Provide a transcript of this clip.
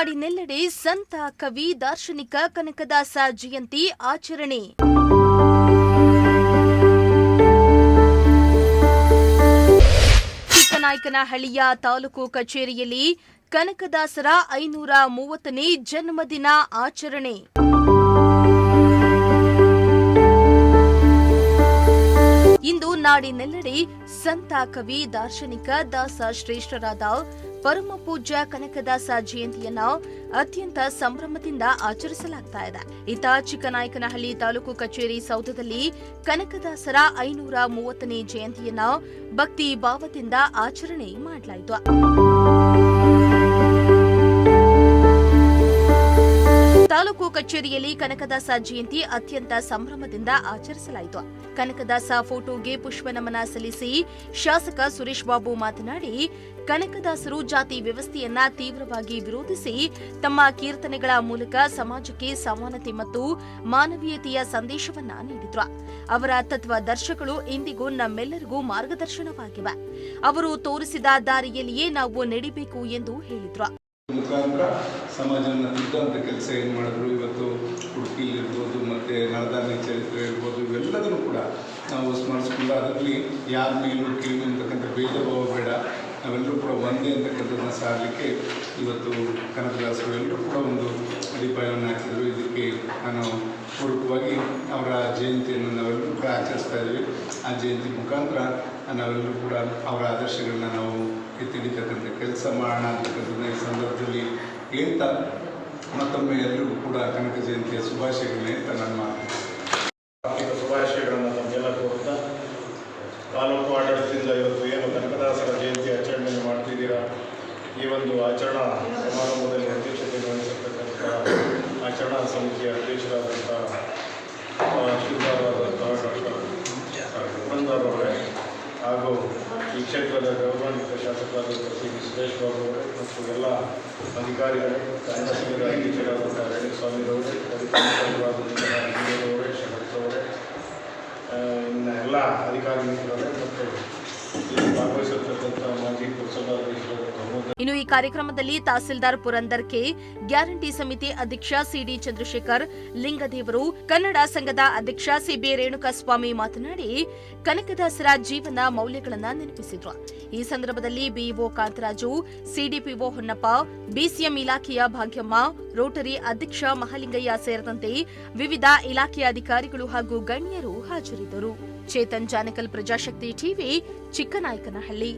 ನಾಡಿನೆಲ್ಲೆಡೆ ಸಂತ ಕವಿ ದಾರ್ಶನಿಕ ಕನಕದಾಸ ಜಯಂತಿ ಆಚರಣೆ. ಚಿಕ್ಕನಾಯಕನಹಳ್ಳಿಯ ತಾಲೂಕು ಕಚೇರಿಯಲ್ಲಿ ಕನಕದಾಸರ 530ನೇ ಜನ್ಮದಿನ ಆಚರಣೆ. ಇಂದು ನಾಡಿನೆಲ್ಲೆಡೆ ಸಂತ ಕವಿ ದಾರ್ಶನಿಕ ದಾಸ ಶ್ರೇಷ್ಠರಾದ ಪರಮ ಪೂಜ್ಯ ಕನಕದಾಸ ಜಯಂತಿಯನ್ನ ಅತ್ಯಂತ ಸಂಭ್ರಮದಿಂದ ಆಚರಿಸಲಾಗ್ತಾ ಇದೆ. ಇತ್ತ ಚಿಕ್ಕನಾಯಕನಹಳ್ಳಿ ತಾಲೂಕು ಕಚೇರಿ ಸೌಧದಲ್ಲಿ ಕನಕದಾಸರ 530ನೇ ಜಯಂತಿಯನ್ನ ಭಕ್ತಿ ಭಾವದಿಂದ ಆಚರಣೆ ಮಾಡಲಾಯಿತು. ತಾಲೂಕು ಕಚೇರಿಯಲ್ಲಿ ಕನಕದಾಸ ಜಯಂತಿ ಅತ್ಯಂತ ಸಂಭ್ರಮದಿಂದ ಆಚರಿಸಲಾಯಿತು. ಕನಕದಾಸ ಫೋಟೋಗೆ ಪುಷ್ಪ ನಮನ ಸಲ್ಲಿಸಿ ಶಾಸಕ ಸುರೇಶ್ ಬಾಬು ಮಾತನಾಡಿ, ಕನಕದಾಸರು ಜಾತಿ ವ್ಯವಸ್ಥೆಯನ್ನ ತೀವ್ರವಾಗಿ ವಿರೋಧಿಸಿ ತಮ್ಮ ಕೀರ್ತನೆಗಳ ಮೂಲಕ ಸಮಾಜಕ್ಕೆ ಸಮಾನತೆ ಮತ್ತು ಮಾನವೀಯತೆಯ ಸಂದೇಶವನ್ನ ನೀಡಿದ್ರು. ಅವರ ತತ್ವದರ್ಶಗಳು ಇಂದಿಗೂ ನಮ್ಮೆಲ್ಲರಿಗೂ ಮಾರ್ಗದರ್ಶನವಾಗಿವೆ. ಅವರು ತೋರಿಸಿದ ದಾರಿಯಲ್ಲಿಯೇ ನಾವು ನಡೆಯಬೇಕು ಎಂದು ಹೇಳಿದ್ರು. ಮುಖಾಂತರ ಸಮಾಜವನ್ನು ತಿದ್ದುವಂಥ ಕೆಲಸ ಏನು ಮಾಡಿದ್ರು. ಇವತ್ತು ಉಡುಪಿಲಿರ್ಬೋದು ಮತ್ತು ನಳದಾನಿ ಚರಿತ್ರೆ ಇರ್ಬೋದು, ಇವೆಲ್ಲದನ್ನು ಕೂಡ ನಾವು ಸ್ಮರಿಸ್ಕೊಂಡು ಅದರಲ್ಲಿ ಯಾರ ಮೇಲೂ ಕೀಳು ಅಂತಕ್ಕಂಥ ಭೇದ ಭಾವ ಬೇಡ, ನಾವೆಲ್ಲರೂ ಕೂಡ ಒಂದೇ ಅಂತಕ್ಕಂಥದ್ದನ್ನು ಸಾರಲಿಕ್ಕೆ ಇವತ್ತು ಕನಕದಾಸರು ಎಲ್ಲರೂ ಕೂಡ ಒಂದು ಅಡಿಪಾಯವನ್ನು ಹಾಕಿದರು. ಇದಕ್ಕೆ ನಾನು ಪೂರ್ವಕವಾಗಿ ಅವರ ಜಯಂತಿಯನ್ನು ನಾವೆಲ್ಲರೂ ಕೂಡ ಆಚರಿಸ್ತಾ ಇದ್ದೀವಿ. ಆ ಜಯಂತಿ ಮುಖಾಂತರ ನಾವೆಲ್ಲರೂ ಕೂಡ ಅವರ ಆದರ್ಶಗಳನ್ನ ನಾವು ಎತ್ತಿಡಿತಕ್ಕಂಥ ಕೆಲಸ ಮಾಡೋಣ ಅಂತಕ್ಕಂಥದ್ದನ್ನ ಈ ಸಂದರ್ಭದಲ್ಲಿ ಹೇಳ್ತಾ ಮತ್ತೊಮ್ಮೆ ಎಲ್ಲರಿಗೂ ಕೂಡ ಕನಕ ಜಯಂತಿಯ ಶುಭಾಶಯಗಳನ್ನೇ ಅಂತ ನನ್ನ ಮಾತು. ಶುಭಾಶಯಗಳನ್ನು ತಮಗೆಲ್ಲ ಕೋರುತ್ತಾ, ತಾಲೂಕು ಆಡಳಿತದಿಂದ ಇವತ್ತು ಏನು ಕನಕದಾಸರ ಜಯಂತಿ ಆಚರಣೆಯನ್ನು ಮಾಡ್ತಿದ್ದೀರಾ, ಈ ಒಂದು ಆಚರಣಾ ಸಮಾರಂಭದಲ್ಲಿ ಅಧ್ಯಕ್ಷತೆ ವಹಿಸಿರ್ತಕ್ಕಂಥ ಆಚರಣಾ ಸಮಿತಿಯ ಅಧ್ಯಕ್ಷರಾದಂಥ ಶ್ರೀಧರರಾದಂತಹ ಡಾಕ್ಟರ್ ಹಾಗೂ ಈ ಕ್ಷೇತ್ರದ ಗೌರವಾನ್ವಿತ ಶಾಸಕರಾದಂಥ ಸಿ ಸುರೇಶ್ ಬಾಬು ಅವರೇ ಮತ್ತು ಎಲ್ಲ ಅಧಿಕಾರಿಗಳೇ, ಕನ್ನಡ ಸಂಘದ ಅಧ್ಯಕ್ಷರಾದಂಥ ರೇಣುಸ್ವಾಮಿರವರೇ, ಅವರೇ, ಶರತ್ ಅವರೇ, ಇನ್ನು ಎಲ್ಲ ಅಧಿಕಾರಿ ಮಿತ್ರರೇ ಮತ್ತು ಭಾಗವಹಿಸಿರ್ತಕ್ಕಂಥ ಮಾಜಿ ಪುರಸಭಾಧ್ಯಕ್ಷರಾದಂಥ. ಇನ್ನು ಈ ಕಾರ್ಯಕ್ರಮದಲ್ಲಿ ತಹಸೀಲ್ದಾರ್ ಪುರಂದರ್ ಕೆ, ಗ್ಯಾರಂಟಿ ಸಮಿತಿ ಅಧ್ಯಕ್ಷ ಸಿಡಿ ಚಂದ್ರಶೇಖರ್, ಲಿಂಗದೇವರು, ಕನ್ನಡ ಸಂಘದ ಅಧ್ಯಕ್ಷ ಸಿಬಿ ರೇಣುಕಾಸ್ವಾಮಿ ಮಾತನಾಡಿ ಕನಕದಾಸರ ಜೀವನ ಮೌಲ್ಯಗಳನ್ನು ನೆನಪಿಸಿದ್ರು. ಈ ಸಂದರ್ಭದಲ್ಲಿ BEO Kantharaju, CDPO Honnappa, BCM ಇಲಾಖೆಯ ಭಾಗ್ಯಮ್ಮ, ರೋಟರಿ ಅಧ್ಯಕ್ಷ ಮಹಾಲಿಂಗಯ್ಯ ಸೇರಿದಂತೆ ವಿವಿಧ ಇಲಾಖೆಯ ಅಧಿಕಾರಿಗಳು ಹಾಗೂ ಗಣ್ಯರು ಹಾಜರಿದ್ದರು. ಚೇತನ್ ಜಾನಕಲ್, ಪ್ರಜಾಶಕ್ತಿ ಟಿವಿ, ಚಿಕ್ಕನಾಯಕನಹಳ್ಳಿ.